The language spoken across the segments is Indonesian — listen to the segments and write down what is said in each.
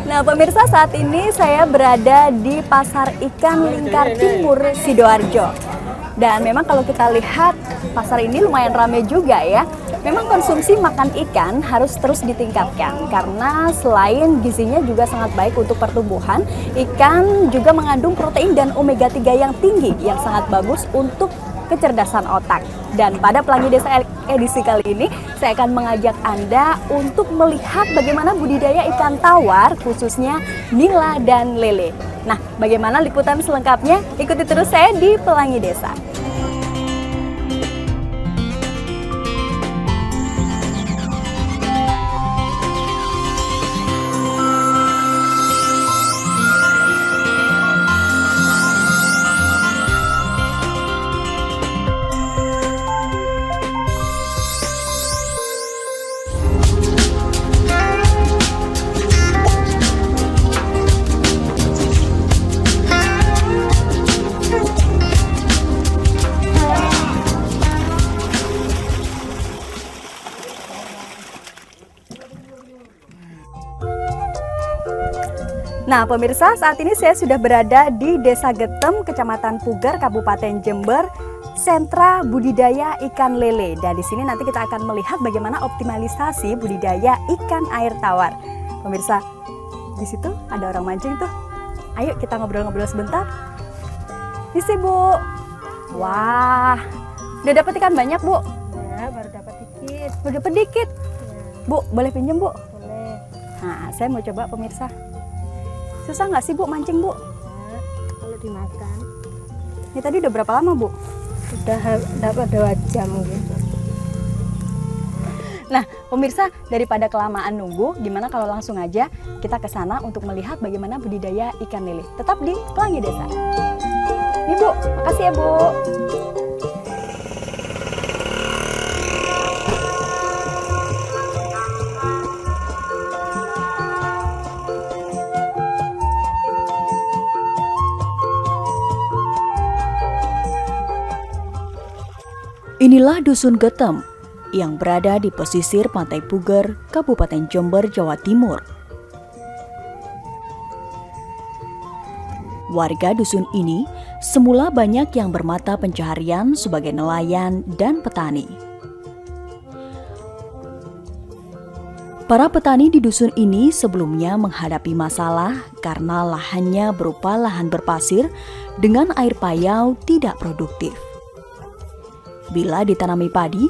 Nah, pemirsa, saat ini saya berada di Pasar Ikan Lingkar Timur, Sidoarjo. Dan memang kalau kita lihat pasar ini lumayan ramai juga ya. Memang konsumsi makan ikan harus terus ditingkatkan karena selain gizinya juga sangat baik untuk pertumbuhan, ikan juga mengandung protein dan omega 3 yang tinggi yang sangat bagus untuk kecerdasan otak. Dan pada Pelangi Desa edisi kali ini, saya akan mengajak Anda untuk melihat bagaimana budidaya ikan tawar, khususnya nila dan lele. Nah, bagaimana liputan selengkapnya? Ikuti terus saya di Pelangi Desa. Nah, pemirsa, saat ini saya sudah berada di Desa Getem, Kecamatan Puger, Kabupaten Jember, sentra budidaya ikan lele. Dan di sini nanti kita akan melihat bagaimana optimalisasi budidaya ikan air tawar. Pemirsa, di situ ada orang mancing tuh. Ayo kita ngobrol-ngobrol sebentar. Ini sih, Bu. Wah, udah dapat ikan banyak, Bu? Ya, baru dapat dikit. Udah dapat dikit. Ya. Bu, boleh pinjam, Bu? Boleh. Nah, saya mau coba, pemirsa. Susah nggak sih, Bu, mancing, Bu? Nah, kalau dimakan. Ini tadi udah berapa lama, Bu? Udah dapat 2 jam gitu. Nah, pemirsa, daripada kelamaan nunggu, gimana kalau langsung aja kita ke sana untuk melihat bagaimana budidaya ikan lele. Tetap di Pelangi Desa. Nih, Bu, makasih ya, Bu. Inilah Dusun Getem yang berada di pesisir Pantai Puger, Kabupaten Jember, Jawa Timur. Warga dusun ini semula banyak yang bermata pencaharian sebagai nelayan dan petani. Para petani di dusun ini sebelumnya menghadapi masalah karena lahannya berupa lahan berpasir dengan air payau tidak produktif. Bila ditanami padi,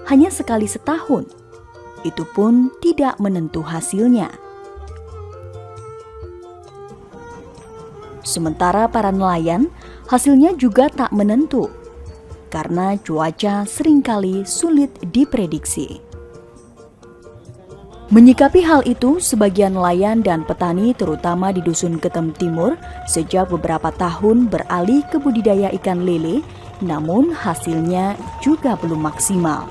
hanya sekali setahun. Itu pun tidak menentu hasilnya. Sementara para nelayan, hasilnya juga tak menentu. Karena cuaca seringkali sulit diprediksi. Menyikapi hal itu, sebagian nelayan dan petani terutama di Dusun Getem Timur sejak beberapa tahun beralih ke budidaya ikan lele, namun hasilnya juga belum maksimal.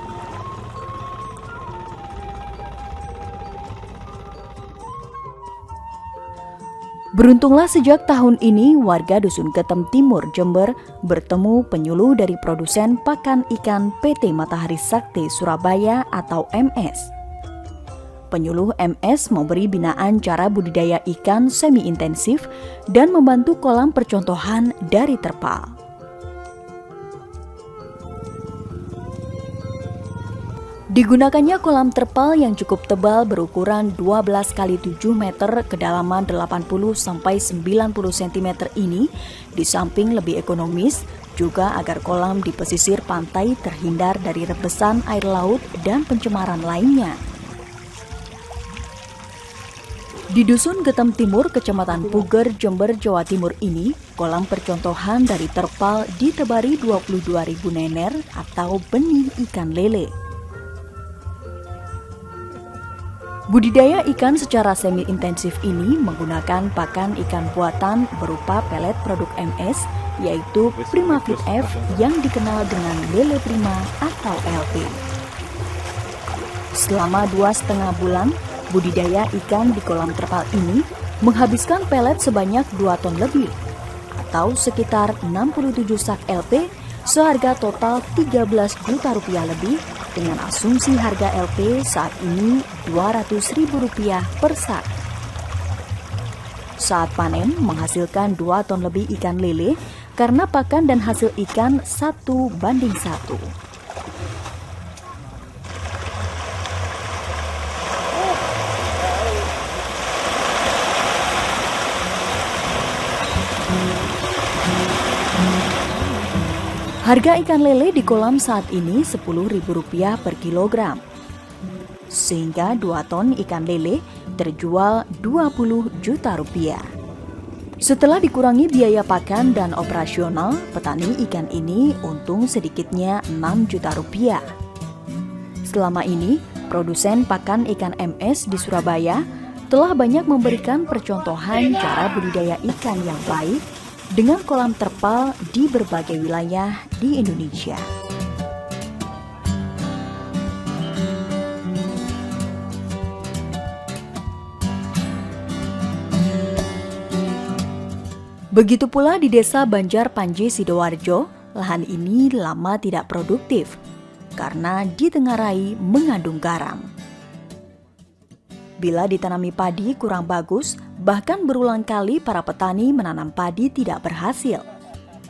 Beruntunglah sejak tahun ini warga Dusun Getem Timur, Jember bertemu penyuluh dari produsen pakan ikan PT Matahari Sakti Surabaya atau MS. Penyuluh MS memberi binaan cara budidaya ikan semi-intensif dan membantu kolam percontohan dari terpal. Digunakannya kolam terpal yang cukup tebal berukuran 12 x 7 meter kedalaman 80-90 cm ini di samping lebih ekonomis juga agar kolam di pesisir pantai terhindar dari rebesan air laut dan pencemaran lainnya. Di Dusun Getem Timur, Kecamatan Puger, Jember, Jawa Timur ini, kolam percontohan dari terpal ditebari 22.000 nener atau benih ikan lele. Budidaya ikan secara semi-intensif ini menggunakan pakan ikan buatan berupa pelet produk MS, yaitu Prima Fit F yang dikenal dengan Lele Prima atau LP. Selama 2,5 bulan, budidaya ikan di kolam terpal ini menghabiskan pelet sebanyak 2 ton lebih, atau sekitar 67 sak LP seharga total 13 juta rupiah lebih, dengan asumsi harga LP saat ini Rp200.000 per sak. Saat panen menghasilkan 2 ton lebih ikan lele karena pakan dan hasil ikan 1:1. Harga ikan lele di kolam saat ini Rp10.000 per kilogram. Sehingga 2 ton ikan lele terjual Rp20 juta. Setelah dikurangi biaya pakan dan operasional, petani ikan ini untung sedikitnya Rp6 juta. Selama ini, produsen pakan ikan MS di Surabaya telah banyak memberikan percontohan cara budidaya ikan yang baik dengan kolam terpal di berbagai wilayah di Indonesia. Begitu pula di Desa Banjar Panji Sidoarjo, lahan ini lama tidak produktif karena ditengarai mengandung garam. Bila ditanami padi kurang bagus, bahkan berulang kali para petani menanam padi tidak berhasil.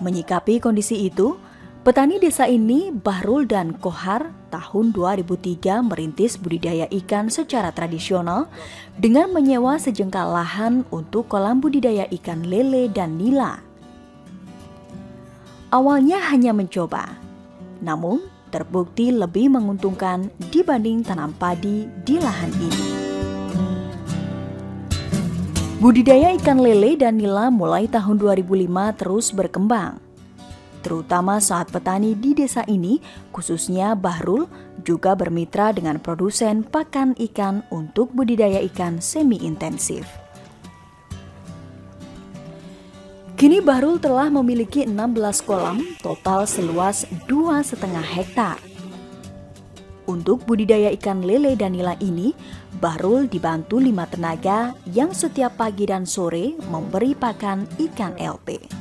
Menyikapi kondisi itu, petani desa ini, Bahrul dan Kohar, tahun 2003 merintis budidaya ikan secara tradisional dengan menyewa sejengkal lahan untuk kolam budidaya ikan lele dan nila. Awalnya hanya mencoba, namun terbukti lebih menguntungkan dibanding tanam padi di lahan ini. Budidaya ikan lele dan nila mulai tahun 2005 terus berkembang. Terutama saat petani di desa ini, khususnya Bahrul, juga bermitra dengan produsen pakan ikan untuk budidaya ikan semi-intensif. Kini Bahrul telah memiliki 16 kolam, total seluas 2,5 hektar. Untuk budidaya ikan lele dan nila ini, Bahrul dibantu 5 tenaga yang setiap pagi dan sore memberi pakan ikan LP.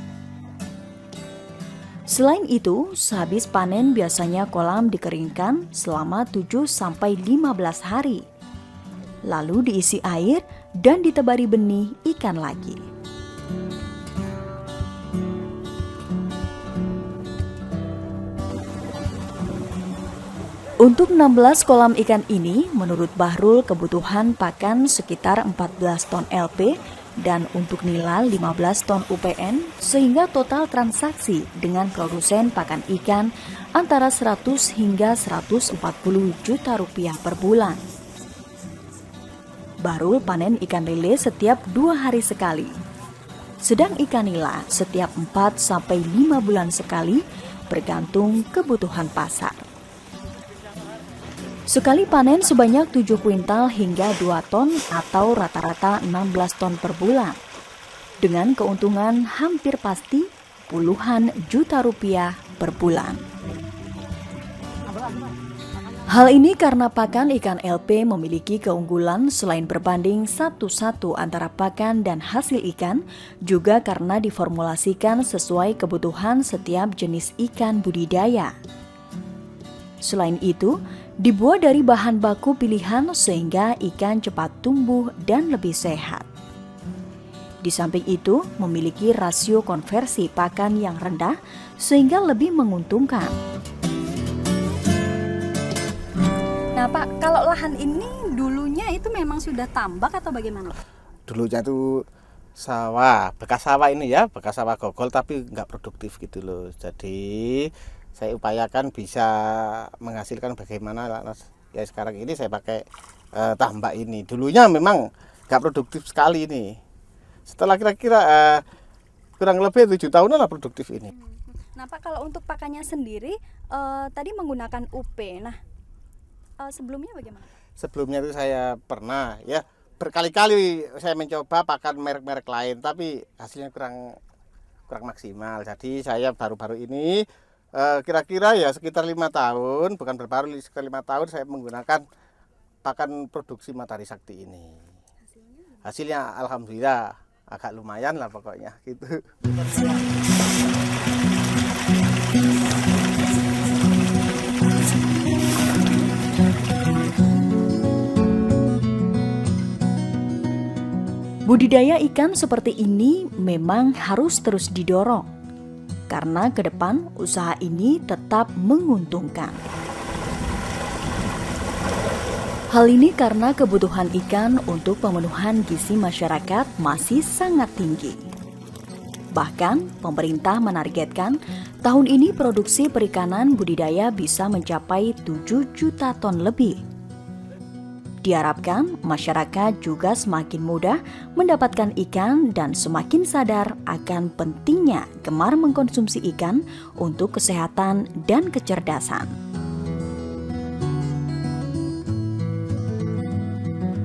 Selain itu, sehabis panen biasanya kolam dikeringkan selama 7-15 hari. Lalu diisi air dan ditebari benih ikan lagi. Untuk 16 kolam ikan ini, menurut Bahrul kebutuhan pakan sekitar 14 ton LP dan untuk nila 15 ton UPN, sehingga total transaksi dengan produsen pakan ikan antara 100 hingga 140 juta rupiah per bulan. Bahrul panen ikan lele setiap 2 hari sekali, sedang ikan nila setiap 4-5 bulan sekali, bergantung kebutuhan pasar. Sekali panen sebanyak 7 kuintal hingga 2 ton atau rata-rata 16 ton per bulan. Dengan keuntungan hampir pasti puluhan juta rupiah per bulan. Hal ini karena pakan ikan LP memiliki keunggulan selain berbanding 1-1 antara pakan dan hasil ikan, juga karena diformulasikan sesuai kebutuhan setiap jenis ikan budidaya. Selain itu, dibuat dari bahan baku pilihan sehingga ikan cepat tumbuh dan lebih sehat. Di samping itu, memiliki rasio konversi pakan yang rendah sehingga lebih menguntungkan. Nah Pak, kalau lahan ini dulunya itu memang sudah tambak atau bagaimana? Dulunya itu sawah, bekas sawah ini ya, bekas sawah gogol tapi nggak produktif gitu loh. Jadi saya upayakan bisa menghasilkan bagaimana ya sekarang ini saya pakai tambak ini. Dulunya memang nggak produktif sekali ini. Setelah kira-kira kurang lebih 7 tahunan lah produktif ini. Nah Pak, kalau untuk pakannya sendiri tadi menggunakan UP. Nah sebelumnya bagaimana? Sebelumnya itu saya pernah ya berkali-kali saya mencoba pakan merek-merek lain, tapi hasilnya kurang maksimal. Jadi saya baru-baru ini kira-kira ya sekitar 5 tahun, bukan baru sekitar 5 tahun saya menggunakan pakan produksi Matahari Sakti ini. Hasilnya alhamdulillah agak lumayan lah pokoknya gitu. Budidaya ikan seperti ini memang harus terus didorong, karena ke depan usaha ini tetap menguntungkan. Hal ini karena kebutuhan ikan untuk pemenuhan gizi masyarakat masih sangat tinggi. Bahkan, pemerintah menargetkan tahun ini produksi perikanan budidaya bisa mencapai 7 juta ton lebih. Diharapkan masyarakat juga semakin mudah mendapatkan ikan dan semakin sadar akan pentingnya gemar mengkonsumsi ikan untuk kesehatan dan kecerdasan.